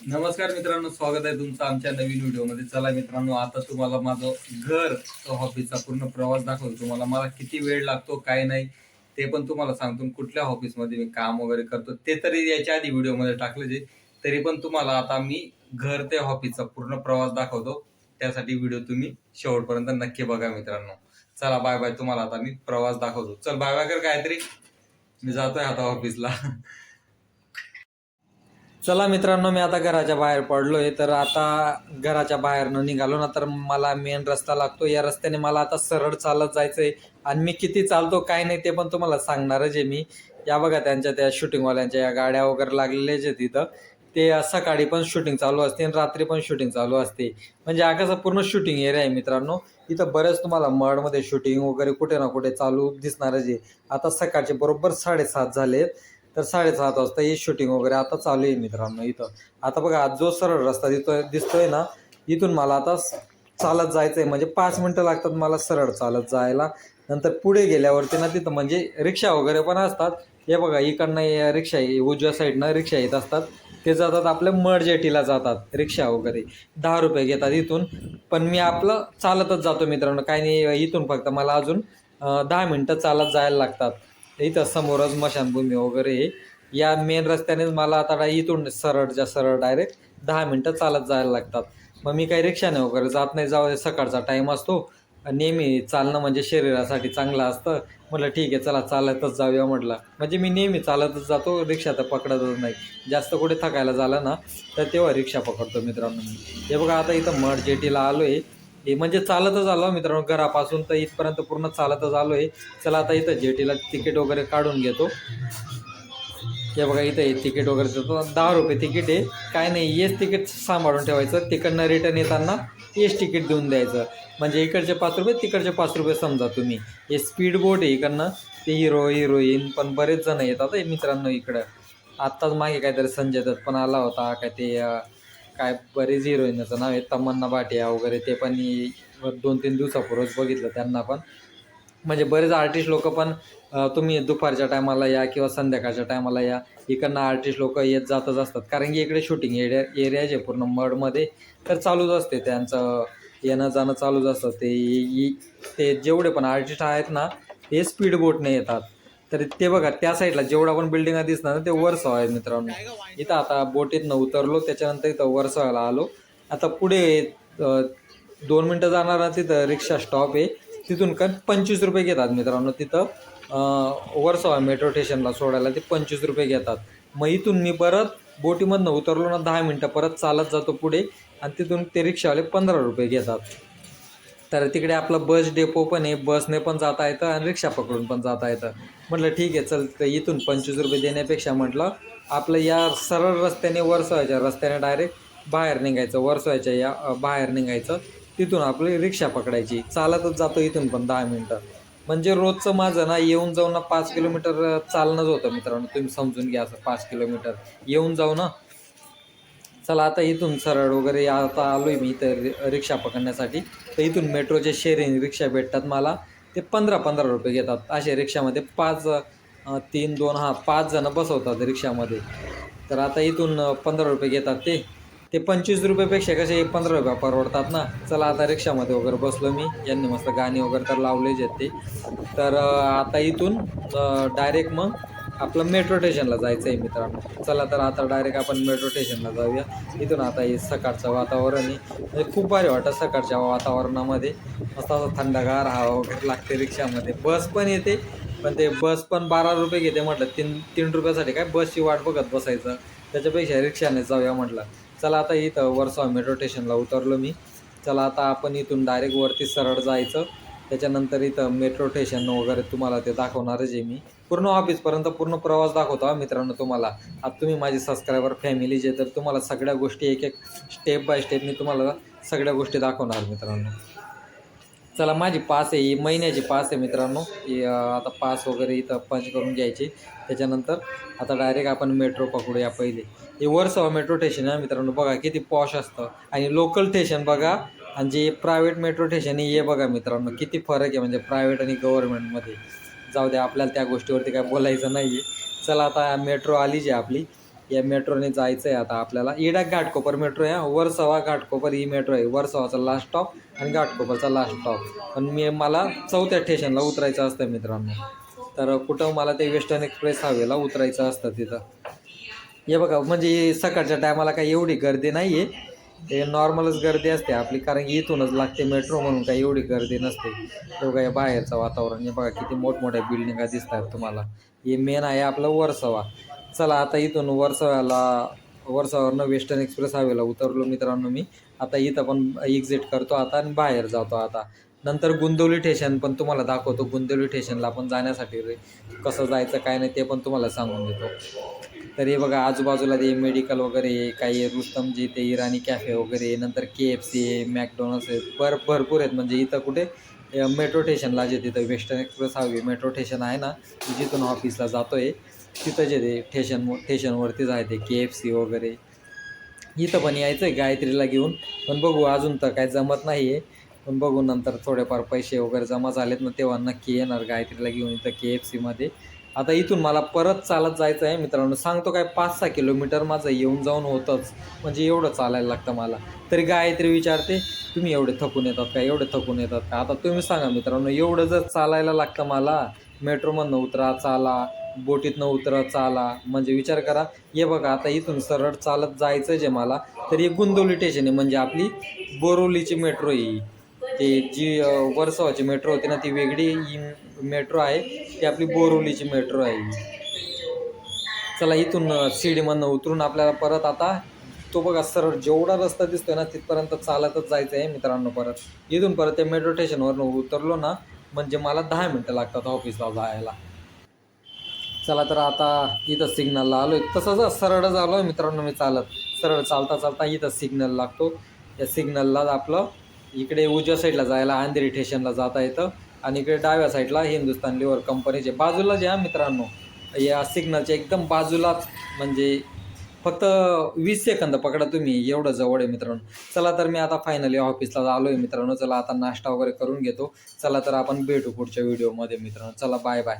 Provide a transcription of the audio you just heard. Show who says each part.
Speaker 1: नमस्कार मित्रांनो, स्वागत आहे तुमचं आमच्या नवीन व्हिडिओमध्ये. चला मित्रांनो, आता तुम्हाला माझं घर तो ऑफिसचा पूर्ण प्रवास दाखवतो. तुम्हाला मला किती वेळ लागतो काय नाही ते पण तुम्हाला सांगतो. कुठल्या ऑफिसमध्ये मी काम वगैरे करतो ते तरी याच्या आधी व्हिडिओमध्ये टाकलं जे, तरी पण तुम्हाला आता मी घर ते ऑफिसचा पूर्ण प्रवास दाखवतो. त्यासाठी व्हिडिओ तुम्ही शेवटपर्यंत नक्की बघा मित्रांनो. चला बाय बाय. तुम्हाला आता मी प्रवास दाखवतो. चल बाय बाय कर काहीतरी. मी जातोय आता ऑफिसला. चला मित्रांनो, मी आता घराच्या बाहेर पडलोय. तर आता घराच्या बाहेरनं निघालो ना, तर मला मेन रस्ता लागतो. या रस्त्याने मला आता सरळ चालत जायचंय आणि मी किती चालतो काय नाही ते पण तुम्हाला सांगणारच आहे मी. या बघा, त्यांच्या त्या शूटिंगवाल्यांच्या या गाड्या वगैरे लागलेल्याच आहेत तिथं. ते सकाळी पण शूटिंग चालू असते आणि रात्री पण शूटिंग चालू असते. म्हणजे हा कसा पूर्ण शूटिंग एरिया आहे मित्रांनो. इथं बरेच तुम्हाला मडमध्ये शूटिंग वगैरे कुठे ना कुठे चालू दिसणारच आहे. आता सकाळचे बरोबर 7:30 झालेत. तर 7:30 वाजता ही शूटिंग वगैरे आता चालू आहे मित्रांनो इथं. आता बघा, आज जो सरळ रस्ता दिसतोय ना, इथून मला आता चालत जायचं आहे. म्हणजे 5 मिनटं लागतात मला सरळ चालत जायला. नंतर पुढे गेल्यावरती ना, तिथं म्हणजे रिक्षा वगैरे पण असतात. हे बघा, इकडनं रिक्षा उजव्या साईडनं रिक्षा येत असतात. ते जातात आपल्या मडजेटीला जातात रिक्षा वगैरे. 10 रुपये घेतात इथून. पण मी आपलं चालतच जातो मित्रांनो. काही नाही, इथून फक्त मला अजून 10 मिनटं चालत जायला लागतात. इथं समोरच स्मशानभूमी वगैरे आहे. या मेन रस्त्यानेच मला आता इथून सरळच्या सरळ डायरेक्ट 10 मिनटं चालत जायला लागतात. मग मी काही रिक्षाने वगैरे जात नाही. जाऊ दे, सकाळचा टाईम असतो. नेहमी चालणं म्हणजे शरीरासाठी चांगलं असतं. म्हटलं ठीक आहे, चला चालतच जाऊया म्हटलं. म्हणजे मी नेहमी चालतच जातो, रिक्षा तर पकडतच नाही. जास्त कुठे थकायला झालं ना, तर तेव्हा रिक्षा पकडतो मित्रांनो मी. हे बघा, आता इथं मड जेटीला आलो आहे. हे म्हणजे चालतच आलो मित्रांनो, घरापासून तर इथपर्यंत पूर्ण चालतच आलो आहे. चला आता इथं जेटीला तिकीट वगैरे काढून घेतो. हे बघा, इथं हे तिकीट वगैरे देतो. 10 रुपये तिकीट आहे. काय नाही, हेच तिकीट सांभाळून ठेवायचं. तिकडनं रिटर्न येताना हेच तिकीट देऊन द्यायचं. म्हणजे इकडचे 5 रुपये, तिकडचे 5 रुपये समजा तुम्ही. हे स्पीड बोट आहे इकडनं. ते हिरो हिरोईन पण बरेच जण येतात हे मित्रांनो इकडं. आत्ताच मागे काहीतरी संजय दत्त पण आला होता. काय ते काय बरेच हिरोईनचं नाव आहे, तमन्ना भाटिया वगैरे. ते पण 2-3 दिवसापूर्वीच बघितलं त्यांना पण. म्हणजे बरेच आर्टिस्ट लोक पण तुम्ही दुपारच्या टायमाला या किंवा संध्याकाळच्या टायमाला या, इकडनं आर्टिस्ट लोक येत जातच असतात. कारण की इकडे शूटिंग एरिया जे पूर्ण मडमध्ये, तर चालूच असते त्यांचं येणं जाणं चालूच असतं. ते जेवढे पण आर्टिस्ट आहेत ना, ते स्पीड बोटने येतात. तर ते बघा, त्या साईडला जेवढा पण बिल्डिंगा दिसणार ना, ते वरसो आहे मित्रांनो. इथं आता बोटीतनं उतरलो, त्याच्यानंतर इथं वरसोला आलो. आता पुढे 2 मिनटं जाणार ना, तिथं रिक्षा स्टॉप आहे. तिथून का 25 रुपये घेतात मित्रांनो. तिथं वर्सोवा मेट्रो स्टेशनला सोडायला ते 25 रुपये घेतात. मग इथून मी परत बोटीमधनं उतरलो ना, 10 मिनटं परत चालत जातो पुढे आणि तिथून ते रिक्षावाले 15 रुपये घेतात. तर तिकडे आपलं बस डेपो पण आहे. बसने पण जाता येतं आणि रिक्षा पकडून पण जाता येतं. म्हटलं ठीक आहे, चल तर इथून 25 रुपये देण्यापेक्षा म्हटलं आपलं या सरळ रस्त्याने वर्सोवाच्या रस्त्याने डायरेक्ट बाहेर निघायचं. वर्सोवाच्या या बाहेर निघायचं. तिथून आपली रिक्षा पकडायची. चालतच जातो इथून पण 10 मिनटं. म्हणजे रोजचं माझं ना, येऊन जाऊन ना 5 किलोमीटर चालणंच होतं मित्रांनो. तुम्ही समजून घ्या, असं 5 किलोमीटर येऊन जाऊ ना. चला आता इथून सरळ वगैरे आता आलो आहे मी इथं रिक्षा पकडण्यासाठी. तर इथून मेट्रोचे शेअरिंग रिक्षा भेटतात मला. ते 15-15 रुपये घेतात. असे रिक्षामध्ये 3-2 हां 5 जणं बसवतात रिक्षामध्ये. तर आता इथून 15 रुपये घेतात ते. ते 25 रुपयेपेक्षा कसे 15 रुपये परवडतात ना. चला आता रिक्षामध्ये वगैरे बसलो मी. यांनी मस्त गाणी वगैरे तर लावलेच आहेत ते. तर आता इथून डायरेक्ट मग आपलं मेट्रो स्टेशनला जायचं आहे मित्रांनो. चला तर आता डायरेक्ट आपण मेट्रो स्टेशनला जाऊया. इथून आता हे सकाळचं वातावरण आहे. म्हणजे खूप भारी वाटतं सकाळच्या वातावरणामध्ये. मस्त असं थंडगार हवा वगैरे लागते रिक्षामध्ये. बस पण येते, पण ते बस पण 12 रुपये घेते म्हटलं. 3 रुपयासाठी काय बसची वाट बघत बसायचं. त्याच्यापेक्षा रिक्षाने जाऊया म्हटलं. चला आता इथं वर्सोवा मेट्रो स्टेशनला उतरलो मी. चला आता आपण इथून डायरेक्ट वरती सरळ जायचं. त्याच्यानंतर इथं मेट्रो स्टेशन वगैरे तुम्हाला ते दाखवणारच आहे मी. पूर्ण ऑफिसपर्यंत पूर्ण प्रवास दाखवतो हा मित्रांनो तुम्हाला. आता तुम्ही माझे सबस्क्रायबर फॅमिली जे, तर तुम्हाला सगळ्या गोष्टी एक एक स्टेप बाय स्टेप मी तुम्हाला सगळ्या गोष्टी दाखवणार मित्रांनो. चला, माझी पास आहे, ही महिन्याची पास आहे मित्रांनो. ही आता पास वगैरे इथं पंच करून घ्यायची. त्याच्यानंतर आता डायरेक्ट आपण मेट्रो पकडूया पहिले. हे वर्सोवा मेट्रो स्टेशन आहे मित्रांनो. बघा किती पॉश असतं. आणि लोकल स्टेशन बघा, आणि जे प्रायव्हेट मेट्रो स्टेशन आहे हे बघा मित्रांनो, किती फरक आहे म्हणजे प्रायव्हेट आणि गव्हर्नमेंटमध्ये. जाऊ द्या, आपल्याला त्या गोष्टीवरती काय बोलायचं नाही आहे. चला आता मेट्रो आली जी आपली. या मेट्रोने जायचं आहे आता आपल्याला. इडा घाटकोपर मेट्रो आहे, वर्सोवा घाटकोपर ही मेट्रो आहे. वर्सोवाचा लास्ट स्टॉप आणि घाटकोपरचा लास्ट स्टॉप. पण मला 4थ्या स्टेशनला उतरायचं असतं मित्रांनो. तर कुठं मला ते वेस्टर्न एक्सप्रेस हायवेला उतरायचं असतं तिथं. हे बघा, म्हणजे सकाळच्या टायमाला काही एवढी गर्दी नाही आहे, ते नॉर्मलच गर्दी असते आपली, कारण की इथूनच लागते मेट्रो म्हणून काही एवढी गर्दी नसते. हे बघा, हे बाहेरचं वातावरण, हे बघा किती मोठमोठ्या बिल्डिंगा दिसत आहेत तुम्हाला. हे मेन आहे आपलं वर्सोवा. चला आता इथून वर्सोवावरनं वेस्टर्न एक्सप्रेस हायवेला उतरलो मित्रांनो मी. आता इथं पण एक्झिट करतो आता आणि बाहेर जातो आता. नंतर गुंदोली स्टेशन पण तुम्हाला दाखवतो. गुंदोली स्टेशनला पण जाण्यासाठी कसं जायचं काय नाही ते पण तुम्हाला सांगून देतो. तर हे बघा, आजूबाजूला ते मेडिकल वगैरे आहे, काही रुस्तमजी ते इराणी कॅफे वगैरे, नंतर KFC आहे, मॅकडॉनल्ड्स आहे, भरपूर आहेत. म्हणजे इथं कुठे मेट्रो स्टेशनला जे तिथं western express highway metro station आहे ना, जिथून ऑफिसला जातो आहे तिथं जे ते स्टेशनवरतीच आहे ते KFC वगैरे. इथं पण यायचं आहे गायत्रीला घेऊन, पण बघू अजून तर काय जमत नाही आहे. पण बघू नंतर थोडेफार पैसे वगैरे जमा झालेत ना तेव्हा नक्की येणार गायत्रीला घेऊन इथं KFCमध्ये. आता इथून मला परत चालत जायचं आहे मित्रांनो. सांगतो काय, 5-6 किलोमीटर माझं येऊन जाऊन होतंच, म्हणजे एवढं चालायला लागतं मला. तरी गायत्री विचारते, तुम्ही एवढे थकून येतात का, एवढे थकून येतात का? आता तुम्ही सांगा मित्रांनो, एवढं जर चालायला लागतं मला, मेट्रोमधनं उतरा चाला, बोटीतनं उतरा चाला, म्हणजे विचार करा. हे बघा, आता इथून सरळ चालत जायचं जे मला, तर एक गुंदोली स्टेशन आहे, म्हणजे आपली बोरिवलीची मेट्रो आहे. ते जी वर्सोवाची मेट्रो होती ना ती वेगळी, ही मेट्रो आहे ती आपली बोरिवलीची मेट्रो आहे. चला इथून शिर्डीमधनं उतरून आपल्याला परत आता तो बघा सरळ जेवढा रस्ता दिसतोय ना तिथपर्यंत चालतच जायचं आहे मित्रांनो. परत इथून परत त्या मेट्रो स्टेशनवरनं उतरलो ना, म्हणजे मला 10 मिनटं लागतात ऑफिसला जायला. चला तर आता इथं सिग्नलला आलो आहे, तसंच सरळच आलो आहे मित्रांनो मी चालत. सरळ चालता चालता इथं सिग्नल लागतो. या सिग्नलला आपलं इकडे उजव्या साईडला जायला अंधेरी स्टेशनला जाता येतं, आणि इकडे डाव्या साईडला हिंदुस्तान लिव्हर कंपनीचे बाजूला जे आहे मित्रांनो, या सिग्नलच्या एकदम बाजूलाच, म्हणजे फक्त 20 सेकंद पकडा तुम्ही, एवढं जवळ आहे मित्रांनो. चला तर मी आता फायनली ऑफिसला आलो आहे मित्रांनो. चला आता नाश्ता वगैरे करून घेतो. चला तर आपण भेटू पुढच्या व्हिडिओमध्ये मित्रांनो. चला बाय बाय.